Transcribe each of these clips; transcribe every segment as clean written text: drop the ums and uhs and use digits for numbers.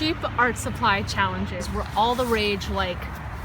cheap art supply challenges were all the rage like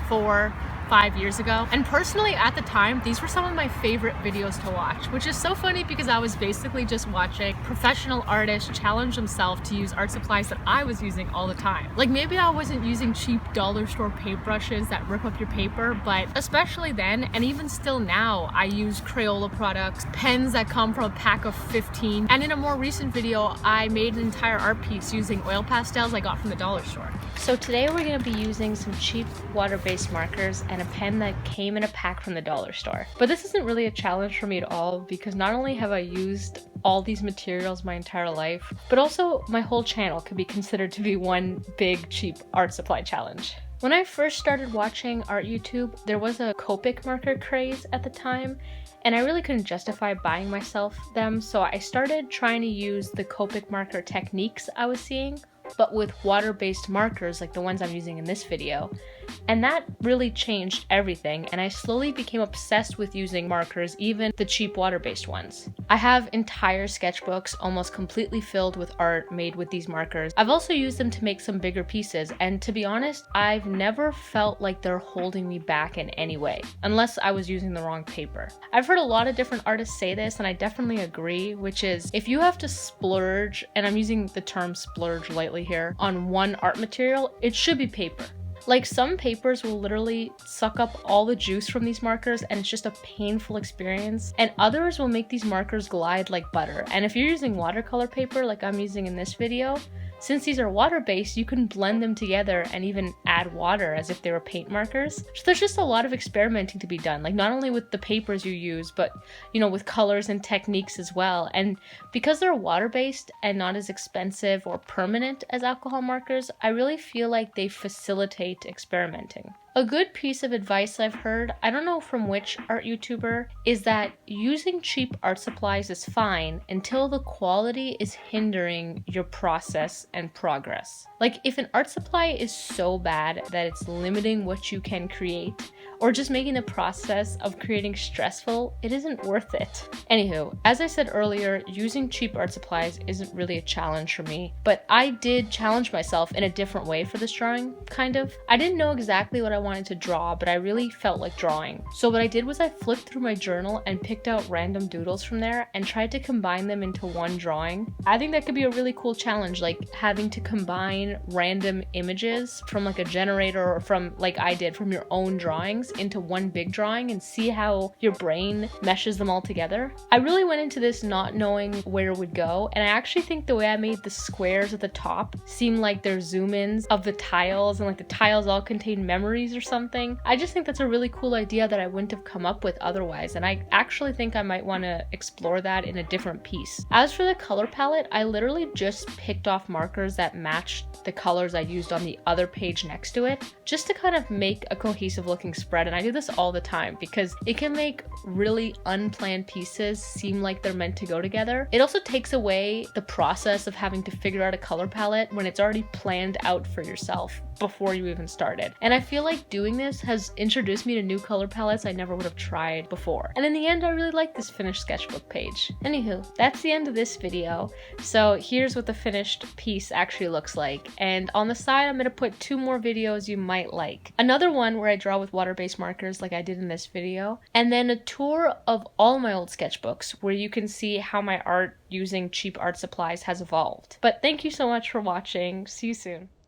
4-5 years ago, and personally at the time these were some of my favorite videos to watch, which is so funny because I was basically just watching professional artists challenge themselves to use art supplies that I was using all the time. Like, maybe I wasn't using cheap dollar store paintbrushes that rip up your paper, but especially then and even still now I use Crayola products, pens that come from a pack of 15, and in a more recent video I made an entire art piece using oil pastels I got from the dollar store. So today we're going to be using some cheap water-based markers and a pen that came in a pack from the dollar store. But this isn't really a challenge for me at all because not only have I used all these materials my entire life, but also my whole channel could be considered to be one big cheap art supply challenge. When I first started watching art YouTube, there was a Copic marker craze at the time, and I really couldn't justify buying myself them, so I started trying to use the Copic marker techniques I was seeing, but with water-based markers like the ones I'm using in this video. And that really changed everything, and I slowly became obsessed with using markers, even the cheap water-based ones. I have entire sketchbooks almost completely filled with art made with these markers. I've also used them to make some bigger pieces, and to be honest, I've never felt like they're holding me back in any way, unless I was using the wrong paper. I've heard a lot of different artists say this, and I definitely agree, which is if you have to splurge, and I'm using the term splurge lightly here, on one art material, it should be paper. Like, some papers will literally suck up all the juice from these markers and it's just a painful experience, and others will make these markers glide like butter. And if you're using watercolor paper like I'm using in this video, since these are water-based, you can blend them together and even add water as if they were paint markers. So there's just a lot of experimenting to be done, like not only with the papers you use, but with colors and techniques as well. And because they're water-based and not as expensive or permanent as alcohol markers, I really feel like they facilitate experimenting. A good piece of advice I've heard, I don't know from which art YouTuber, is that using cheap art supplies is fine until the quality is hindering your process and progress. Like, if an art supply is so bad that it's limiting what you can create, or just making the process of creating stressful, it isn't worth it. Anywho, as I said earlier, using cheap art supplies isn't really a challenge for me, but I did challenge myself in a different way for this drawing, kind of. I didn't know exactly what I wanted to draw, but I really felt like drawing. So what I did was I flipped through my journal and picked out random doodles from there and tried to combine them into one drawing. I think that could be a really cool challenge, like having to combine random images from like a generator or from, like I did, from your own drawings into one big drawing and see how your brain meshes them all together. I really went into this not knowing where it would go, and I actually think the way I made the squares at the top seem like they're zoom-ins of the tiles, and like the tiles all contain memories or something. I just think that's a really cool idea that I wouldn't have come up with otherwise, and I actually think I might want to explore that in a different piece. As for the color palette, I literally just picked off markers that matched the colors I used on the other page next to it, just to kind of make a cohesive looking spread. And I do this all the time because it can make really unplanned pieces seem like they're meant to go together. It also takes away the process of having to figure out a color palette when it's already planned out for yourself before you even started. And I feel like doing this has introduced me to new color palettes I never would have tried before. And in the end, I really like this finished sketchbook page. Anywho, that's the end of this video. So here's what the finished piece actually looks like. And on the side, I'm gonna put 2 more videos you might like. Another one where I draw with water-based markers like I did in this video, and then a tour of all my old sketchbooks where you can see how my art using cheap art supplies has evolved. But thank you so much for watching. See you soon.